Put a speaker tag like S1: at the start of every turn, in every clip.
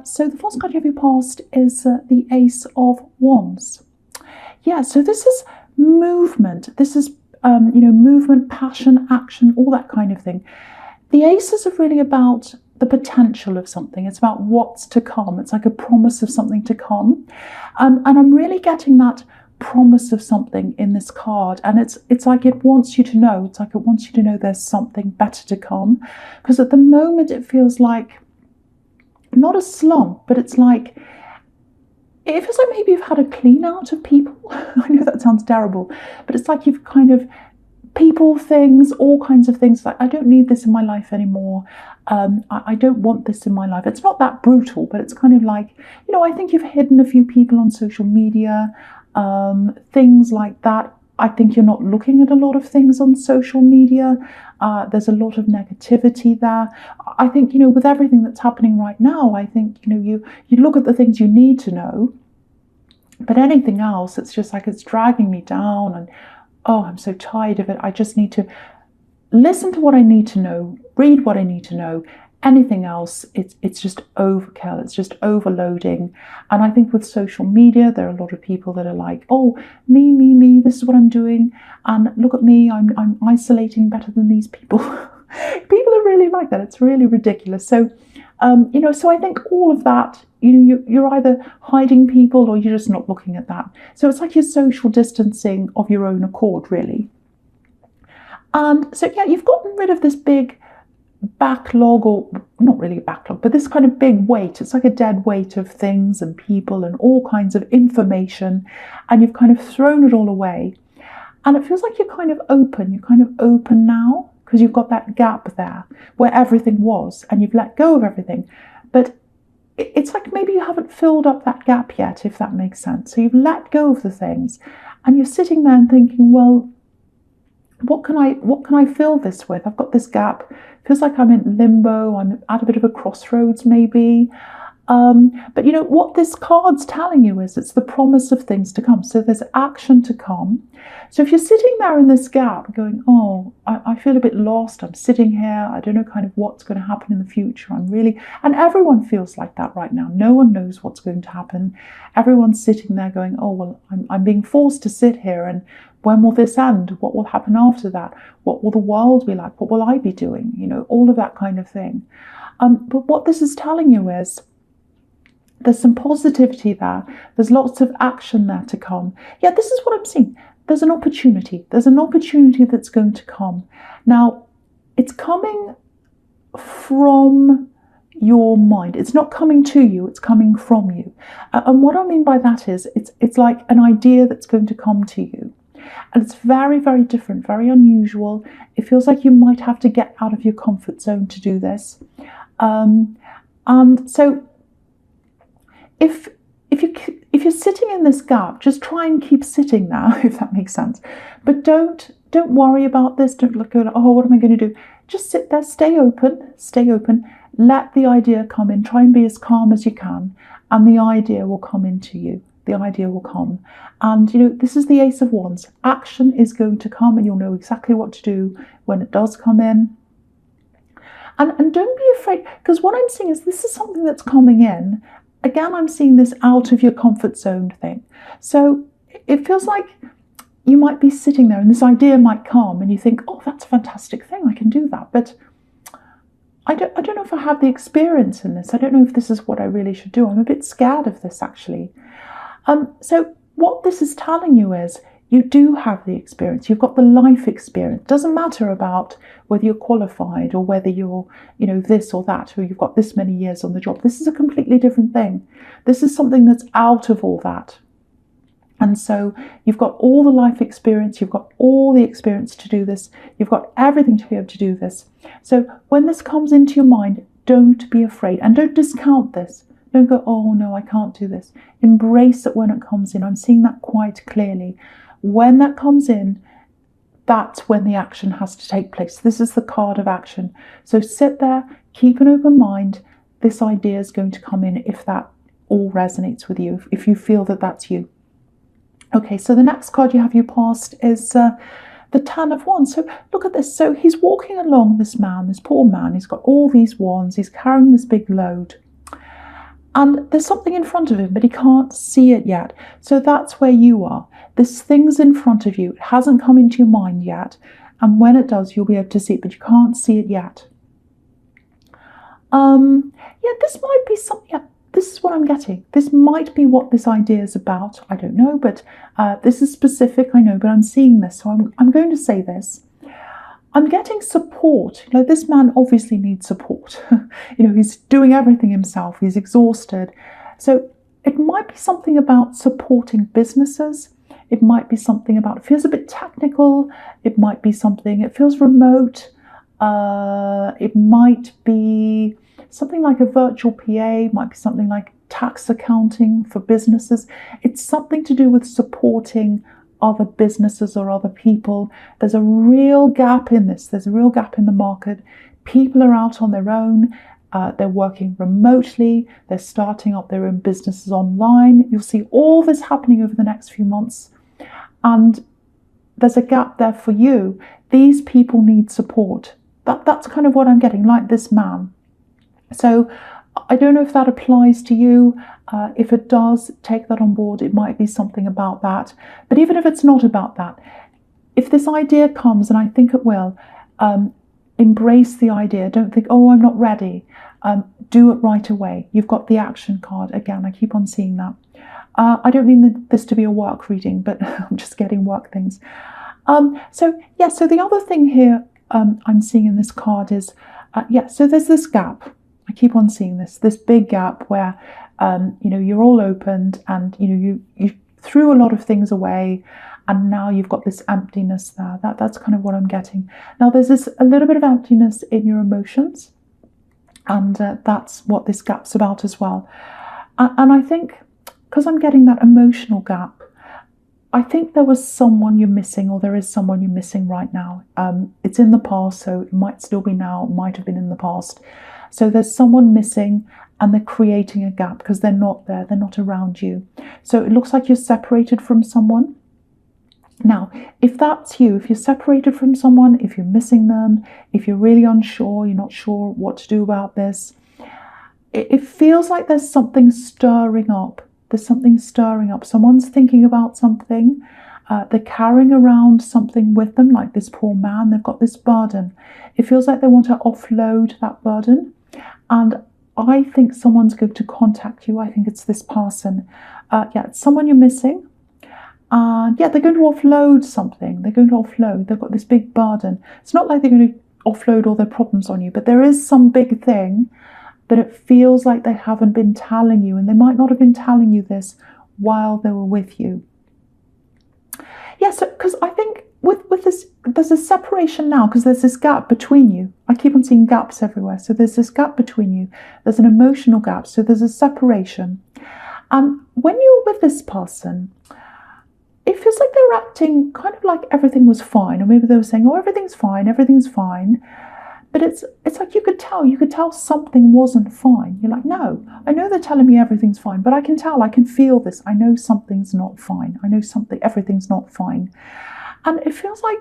S1: So the first card you have your past is the Ace of Wands. Yeah, so this is movement. This is, movement, passion, action, all that kind of thing. The aces are really about the potential of something. It's about what's to come. It's like a promise of something to come. And I'm really getting that promise of something in this card. And it's like it wants you to know. It's like it wants you to know there's something better to come. Because at the moment it feels like not a slump, but it feels like maybe you've had a clean out of people. I know that sounds terrible, but it's like you've kind of people, things, all kinds of things. Like, I don't need this in my life anymore. I don't want this in my life. It's not that brutal, but it's kind of like, I think you've hidden a few people on social media, things like that. I think you're not looking at a lot of things on social media. There's a lot of negativity there. I think, with everything that's happening right now, I think, you look at the things you need to know, but anything else, it's just like it's dragging me down and, oh, I'm so tired of it. I just need to listen to what I need to know, read what I need to know. Anything else, it's just overkill. It's just overloading. And I think with social media, there are a lot of people that are like, oh, me, this is what I'm doing. And look at me, I'm isolating better than these people. People are really like that. It's really ridiculous. So, so I think all of that, you're either hiding people or you're just not looking at that. So it's like you're social distancing of your own accord, really. And so, yeah, you've gotten rid of this big backlog, or not really a backlog, but this kind of big weight. It's like a dead weight of things and people and all kinds of information, and you've kind of thrown it all away. And it feels like you're kind of open. You're kind of open now because you've got that gap there where everything was and you've let go of everything. But it's like maybe you haven't filled up that gap yet, if that makes sense. So you've let go of the things and you're sitting there and thinking, well, what can I fill this with? I've got this gap. Feels like I'm in limbo. I'm at a bit of a crossroads, maybe. But what this card's telling you is it's the promise of things to come. So there's action to come. So if you're sitting there in this gap going, oh, I feel a bit lost. I'm sitting here. I don't know kind of what's going to happen in the future. And everyone feels like that right now. No one knows what's going to happen. Everyone's sitting there going, oh, well, I'm being forced to sit here, and when will this end? What will happen after that? What will the world be like? What will I be doing? All of that kind of thing. But what this is telling you is there's some positivity there. There's lots of action there to come. Yeah, this is what I'm seeing. There's an opportunity. There's an opportunity that's going to come. Now, it's coming from your mind. It's not coming to you, it's coming from you. And what I mean by that is it's like an idea that's going to come to you. And it's very, very different, very unusual. It feels like you might have to get out of your comfort zone to do this. And so if you're sitting in this gap, just try and keep sitting there, if that makes sense. But don't worry about this. Don't look at, oh, what am I going to do? Just sit there, stay open, let the idea come in, try and be as calm as you can, and the idea will come into you. The idea will come. And this is the Ace of Wands. Action is going to come and you'll know exactly what to do when it does come in. And don't be afraid, because what I'm seeing is this is something that's coming in. Again, I'm seeing this out of your comfort zone thing. So it feels like you might be sitting there and this idea might come and you think, oh, that's a fantastic thing, I can do that. But I don't know if I have the experience in this. I don't know if this is what I really should do. I'm a bit scared of this, actually. So what this is telling you is you do have the experience. You've got the life experience. It doesn't matter about whether you're qualified or whether you're, this or that, or you've got this many years on the job. This is a completely different thing. This is something that's out of all that. And so you've got all the life experience, you've got all the experience to do this, you've got everything to be able to do this. So when this comes into your mind, don't be afraid and don't discount this. Don't go, oh no, I can't do this. Embrace it when it comes in. I'm seeing that quite clearly. When that comes in, that's when the action has to take place. This is the card of action. So sit there, keep an open mind. This idea is going to come in if that all resonates with you, if you feel that that's you. Okay, so the next card you have your past is the Ten of Wands. So look at this. So he's walking along, this man, this poor man. He's got all these wands. He's carrying this big load. And there's something in front of him, but he can't see it yet. So that's where you are. This thing's in front of you. It hasn't come into your mind yet. And when it does, you'll be able to see it, but you can't see it yet. Yeah, this might be something. Yeah, this is what I'm getting. This might be what this idea is about. I don't know, but this is specific, I know, but I'm seeing this. So I'm going to say this. I'm getting support. This man obviously needs support. He's doing everything himself. He's exhausted. So it might be something about supporting businesses. It might be something about, it feels a bit technical. It might be something, it feels remote. It might be something like a virtual PA, might be something like tax accounting for businesses. It's something to do with supporting other businesses or other people. There's a real gap in this. There's a real gap in the market. People are out on their own. They're working remotely. They're starting up their own businesses online. You'll see all this happening over the next few months. And there's a gap there for you. These people need support. That's kind of what I'm getting, like this man. So I don't know if that applies to you. If it does, take that on board. It might be something about that. But even if it's not about that, if this idea comes, and I think it will, embrace the idea. Don't think, oh, I'm not ready. Do it right away. You've got the action card. Again, I keep on seeing that. I don't mean this to be a work reading, but I'm just getting work things. So the other thing here I'm seeing in this card is, so there's this gap. I keep on seeing this big gap where, you're all opened and, you threw a lot of things away and now you've got this emptiness there. That's kind of what I'm getting. Now there's a little bit of emptiness in your emotions, and that's what this gap's about as well. And I think, because I'm getting that emotional gap, I think there was someone you're missing, or there is someone you're missing right now. It's in the past, so it might still be now, it might have been in the past. So there's someone missing and they're creating a gap because they're not there, they're not around you. So it looks like you're separated from someone. Now, if that's you, if you're separated from someone, if you're missing them, if you're really unsure, you're not sure what to do about this, it feels like there's something stirring up. There's something stirring up. Someone's thinking about something. They're carrying around something with them, like this poor man. They've got this burden. It feels like they want to offload that burden. And I think someone's going to contact you. I think it's this person. It's someone you're missing. And they're going to offload something. They're going to offload. They've got this big burden. It's not like they're going to offload all their problems on you, but there is some big thing that it feels like they haven't been telling you, and they might not have been telling you this while they were with you. So because I think with this, there's a separation now because there's this gap between you. I keep on seeing gaps everywhere. So there's this gap between you. There's an emotional gap. So there's a separation. And when you're with this person, it feels like they're acting kind of like everything was fine. Or maybe they were saying, oh, everything's fine. But it's like you could tell something wasn't fine. You're like, no, I know they're telling me everything's fine, but I can feel this. I know something's not fine. Everything's not fine. And it feels like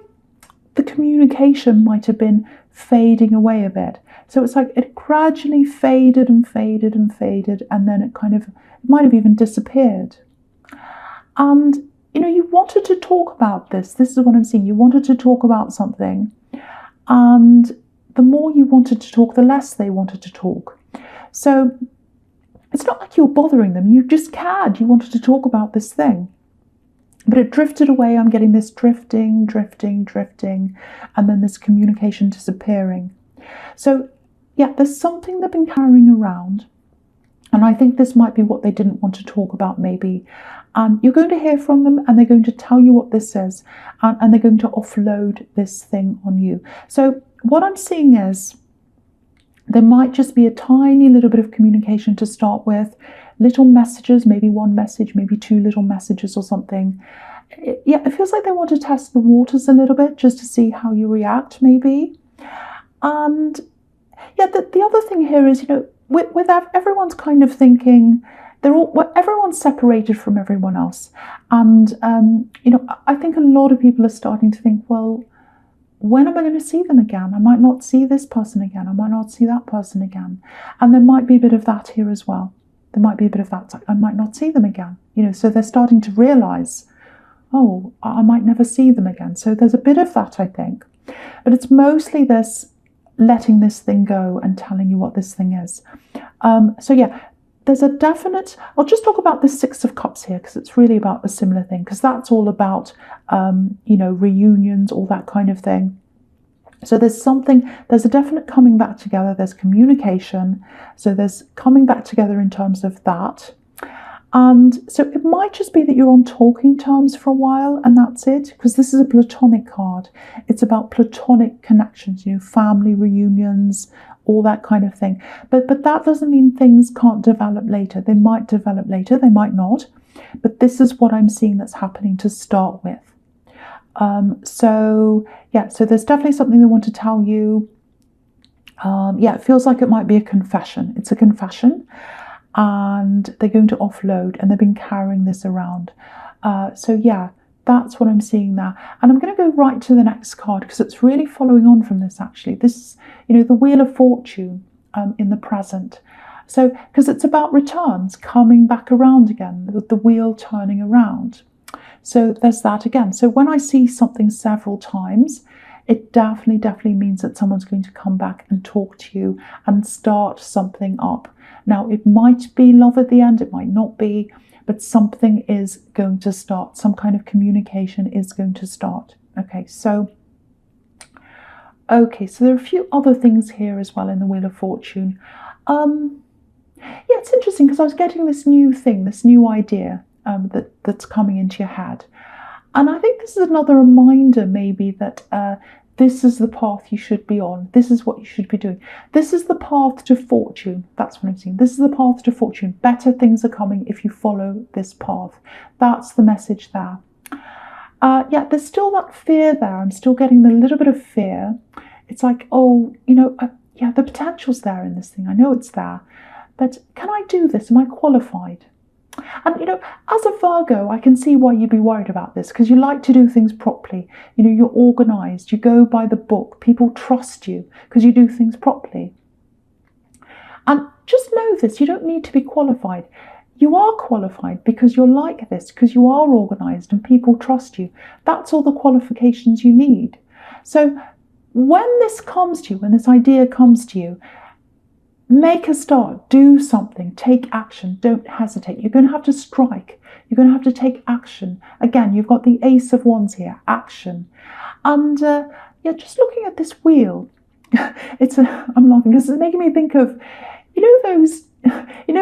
S1: the communication might have been fading away a bit. So it's like it gradually faded and faded and faded, and then it might have even disappeared. And, you wanted to talk about this. This is what I'm seeing. You wanted to talk about something, and the more you wanted to talk, the less they wanted to talk. So it's not like you were bothering them. You just cared. You wanted to talk about this thing. But it drifted away. I'm getting this drifting, and then this communication disappearing. So, there's something they've been carrying around. And I think this might be what they didn't want to talk about, maybe. And you're going to hear from them, and they're going to tell you what this is. And they're going to offload this thing on you. So what I'm seeing is there might just be a tiny little bit of communication to start with. Little messages, maybe one message, maybe two little messages or something. It feels like they want to test the waters a little bit just to see how you react, maybe. And the other thing here is, with everyone's kind of thinking, everyone's separated from everyone else. And, I think a lot of people are starting to think, well, when am I going to see them again? I might not see this person again. I might not see that person again. And there might be a bit of that here as well. There might be a bit of that. It's like, I might not see them again. So they're starting to realize, oh, I might never see them again. So there's a bit of that, I think. But it's mostly this letting this thing go and telling you what this thing is. So yeah, there's a definite, I'll just talk about the Six of Cups here because it's really about a similar thing, because that's all about, reunions, all that kind of thing. So there's a definite coming back together. There's communication. So there's coming back together in terms of that. And so it might just be that you're on talking terms for a while and that's it, because this is a platonic card. It's about platonic connections, family reunions, all that kind of thing. But that doesn't mean things can't develop later. They might develop later, they might not. But this is what I'm seeing that's happening to start with. So there's definitely something they want to tell you. It feels like it might be a confession. It's a confession. And they're going to offload, and they've been carrying this around. That's what I'm seeing there. And I'm going to go right to the next card because it's really following on from this, actually. This is, the Wheel of Fortune in the present. So, because it's about returns coming back around again, with the wheel turning around. So there's that again. So when I see something several times, it definitely means that someone's going to come back and talk to you and start something up. Now, it might be love at the end, it might not be, but something is going to start. Some kind of communication is going to start. Okay, so there are a few other things here as well in the Wheel of Fortune. It's interesting because I was getting this new thing, this new idea that's coming into your head. And I think this is another reminder maybe that this is the path you should be on. This is what you should be doing. This is the path to fortune. That's what I'm seeing. This is the path to fortune. Better things are coming if you follow this path. That's the message there. There's still that fear there. I'm still getting a little bit of fear. It's like, the potential's there in this thing. I know it's there. But can I do this? Am I qualified? And, as a Virgo, I can see why you'd be worried about this, because you like to do things properly. You're organised, you go by the book, people trust you because you do things properly. And just know this, you don't need to be qualified. You are qualified because you're like this, because you are organised and people trust you. That's all the qualifications you need. So when this comes to you, when this idea comes to you, make a start, do something, take action, don't hesitate. You're going to have to strike. You're going to have to take action. Again, you've got the Ace of Wands here, action. And just looking at this wheel, I'm laughing because it's making me think of,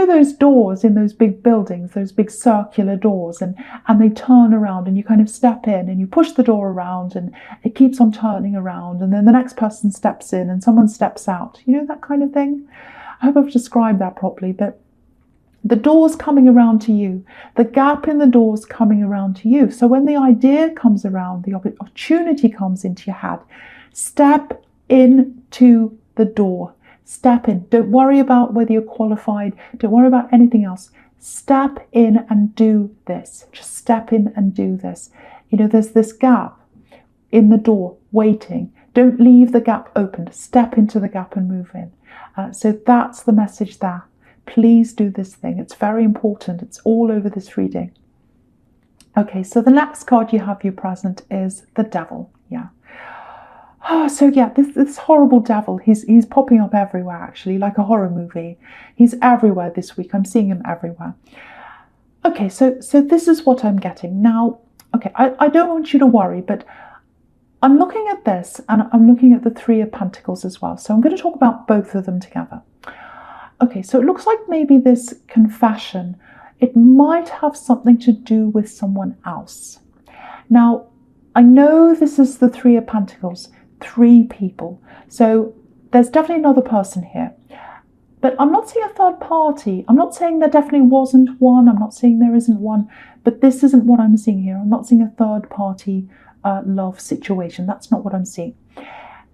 S1: those doors in those big buildings, those big circular doors, and they turn around and you kind of step in and you push the door around and it keeps on turning around and then the next person steps in and someone steps out. That kind of thing? I hope I've described that properly, but the door's coming around to you. The gap in the door's coming around to you. So when the idea comes around, the opportunity comes into your head, step into the door. Step in. Don't worry about whether you're qualified. Don't worry about anything else. Step in and do this. Just step in and do this. There's this gap in the door waiting. Don't leave the gap open. Step into the gap and move in. So that's the message there. Please do this thing. It's very important. It's all over this reading. Okay, so the next card you have you present is the Devil. Yeah. This horrible devil, he's popping up everywhere, actually, like a horror movie. He's everywhere this week. I'm seeing him everywhere. Okay, so this is what I'm getting. Now, okay, I don't want you to worry, but I'm looking at this and I'm looking at the Three of Pentacles as well. So I'm going to talk about both of them together. Okay, so it looks like maybe this confession, it might have something to do with someone else. Now, I know this is the Three of Pentacles, 3 people. So there's definitely another person here. But I'm not seeing a third party. I'm not saying there definitely wasn't one. I'm not saying there isn't one. But this isn't what I'm seeing here. I'm not seeing a third party love situation. That's not what I'm seeing.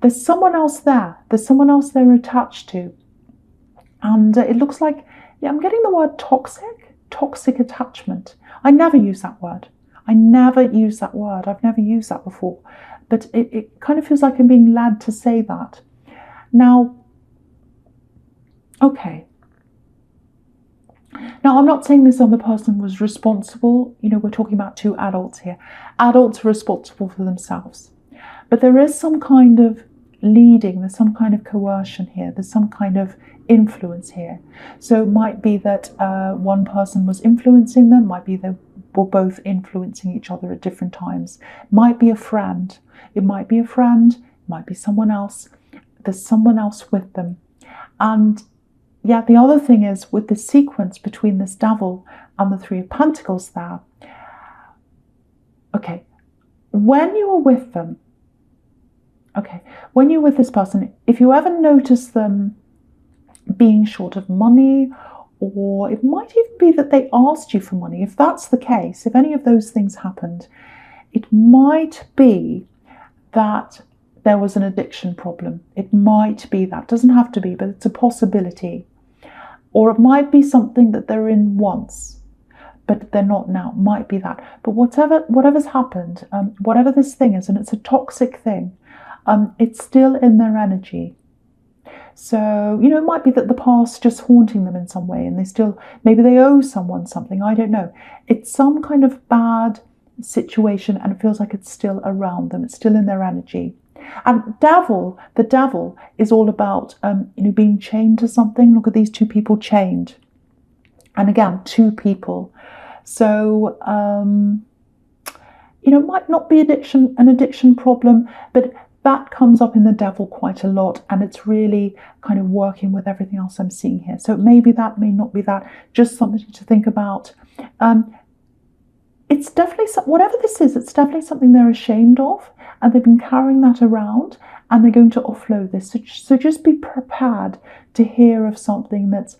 S1: There's someone else there. There's someone else they're attached to. And it looks like, I'm getting the word toxic attachment. I never use that word. I've never used that before. But it kind of feels like I'm being led to say that. Now, okay. Now, I'm not saying this other person was responsible. We're talking about two adults here. Adults are responsible for themselves. But there is some kind of leading, there's some kind of coercion here, there's some kind of influence here. So it might be that one person was influencing them, might be they were both influencing each other at different times. Might be a friend. It might be a friend, it might be someone else. There's someone else with them. And yeah, the other thing is with the sequence between this Devil and the Three of Pentacles there. Okay, when you are with them, when you're with this person, if you ever notice them being short of money, or it might even be that they asked you for money, if that's the case, if any of those things happened, it might be that there was an addiction problem. It might be that. It doesn't have to be, but it's a possibility. Or it might be something that they're in once, but they're not now. It might be that. But whatever's happened, whatever this thing is, and it's a toxic thing, it's still in their energy. So, it might be that the past's just haunting them in some way, and maybe they owe someone something, I don't know. It's some kind of bad situation, and it feels like it's still around them, it's still in their energy. And the Devil is all about, being chained to something. Look at these two people chained. And again, two people. So, it might not be an addiction problem, but that comes up in the Devil quite a lot, and it's really kind of working with everything else I'm seeing here. So maybe that, may not be that, just something to think about. It's definitely, whatever this is, it's definitely something they're ashamed of, and they've been carrying that around, and they're going to offload this. So just be prepared to hear of something that's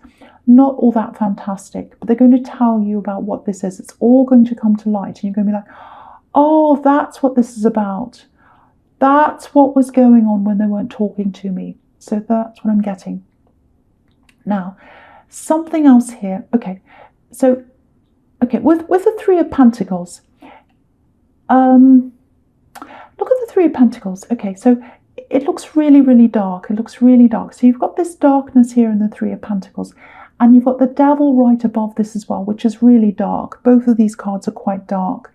S1: not all that fantastic, but they're going to tell you about what this is. It's all going to come to light, and you're going to be like, oh, that's what this is about. That's what was going on when they weren't talking to me. So that's what I'm getting. Now, something else here. Okay, so, with the Three of Pentacles, look at the Three of Pentacles. Okay, so it looks really, really dark. It looks really dark. So you've got this darkness here in the Three of Pentacles, and you've got the Devil right above this as well, which is really dark. Both of these cards are quite dark.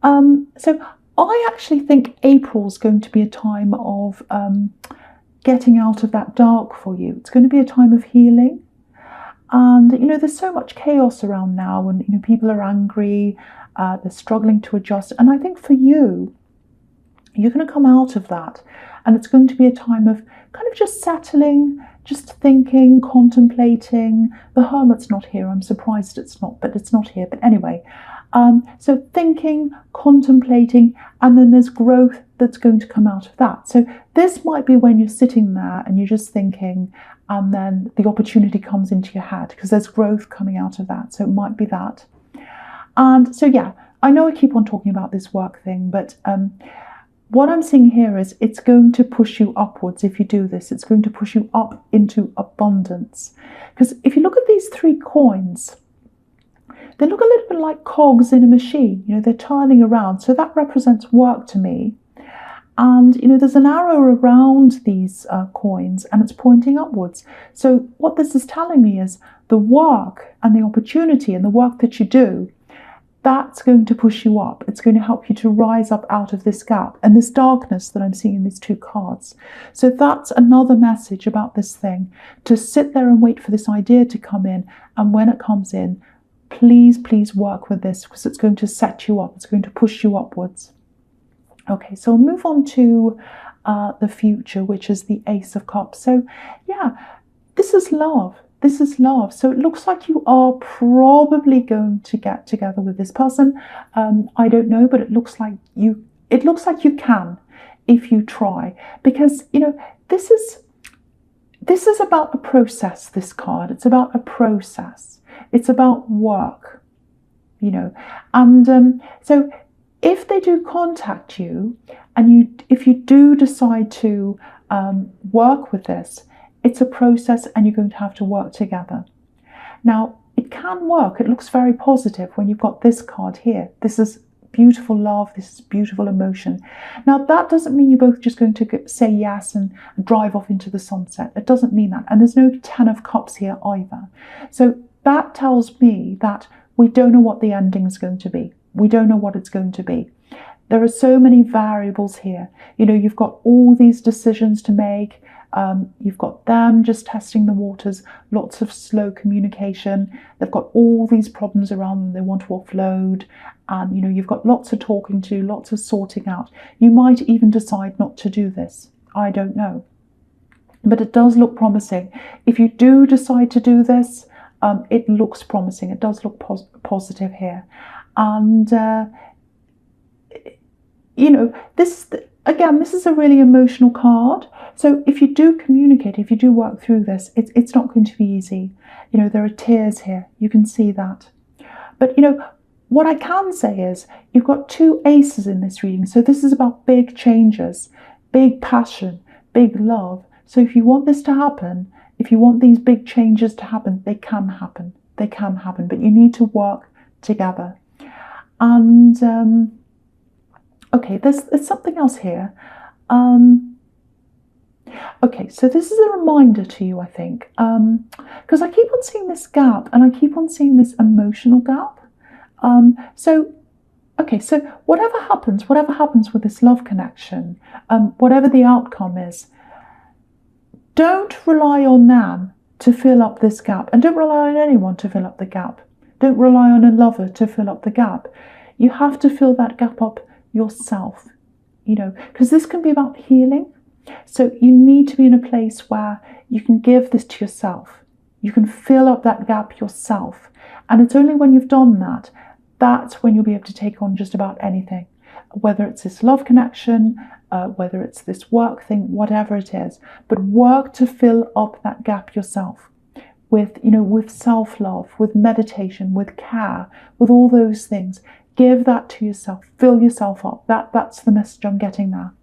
S1: So I actually think April's going to be a time of getting out of that dark for you. It's going to be a time of healing. And, there's so much chaos around now, and, people are angry, they're struggling to adjust. And I think for you, you're going to come out of that. And it's going to be a time of kind of just settling, just thinking, contemplating. The Hermit's not here. I'm surprised it's not, but it's not here. But anyway, so thinking, contemplating, and then there's growth that's going to come out of that. So this might be when you're sitting there and you're just thinking, and then the opportunity comes into your head because there's growth coming out of that. So it might be that. And so, yeah, I know I keep on talking about this work thing, but what I'm seeing here is it's going to push you upwards if you do this. It's going to push you up into abundance. Because if you look at these three coins, they look a little bit like cogs in a machine. They're turning around. So that represents work to me. And, there's an arrow around these coins, and it's pointing upwards. So what this is telling me is the work and the opportunity and the work that you do, that's going to push you up. It's going to help you to rise up out of this gap and this darkness that I'm seeing in these two cards. So that's another message about this thing, to sit there and wait for this idea to come in. And when it comes in, please work with this, because it's going to set you up. It's going to push you upwards. Okay, so we'll move on to the future, which is the Ace of Cups. So yeah, this is love. This is love. So it looks like you are probably going to get together with this person. I don't know, but it looks like you can if you try, because this is about a process, this card. It's about a process. It's about work, and so if they do contact you, and if you do decide to work with this, it's a process, and you're going to have to work together. Now, it can work. It looks very positive when you've got this card here. This is beautiful love. This is beautiful emotion. Now, that doesn't mean you're both just going to say yes and drive off into the sunset. It doesn't mean that. And there's no Ten of Cups here either. So that tells me that we don't know what the ending is going to be. We don't know what it's going to be. There are so many variables here. You've got all these decisions to make. You've got them just testing the waters, lots of slow communication. They've got all these problems around them they want to offload. And, you've got lots of talking to, lots of sorting out. You might even decide not to do this. I don't know. But it does look promising. If you do decide to do this, it looks promising. It does look positive here. And, this is a really emotional card. So if you do communicate, if you do work through this, it's not going to be easy. There are tears here. You can see that. But, what I can say is you've got 2 aces in this reading. So this is about big changes, big passion, big love. So if you want this to happen, if you want these big changes to happen, they can happen. They can happen, but you need to work together. And, okay, there's something else here. Okay, so this is a reminder to you, I think, because I keep on seeing this gap and I keep on seeing this emotional gap. So whatever happens with this love connection, whatever the outcome is, don't rely on them to fill up this gap, and don't rely on anyone to fill up the gap. Don't rely on a lover to fill up the gap. You have to fill that gap up yourself, because this can be about healing. So you need to be in a place where you can give this to yourself. You can fill up that gap yourself. And it's only when you've done that, that's when you'll be able to take on just about anything, whether it's this love connection, whether it's this work thing, whatever it is. But work to fill up that gap yourself with self-love, with meditation, with care, with all those things. Give that to yourself. Fill yourself up. That's the message I'm getting there.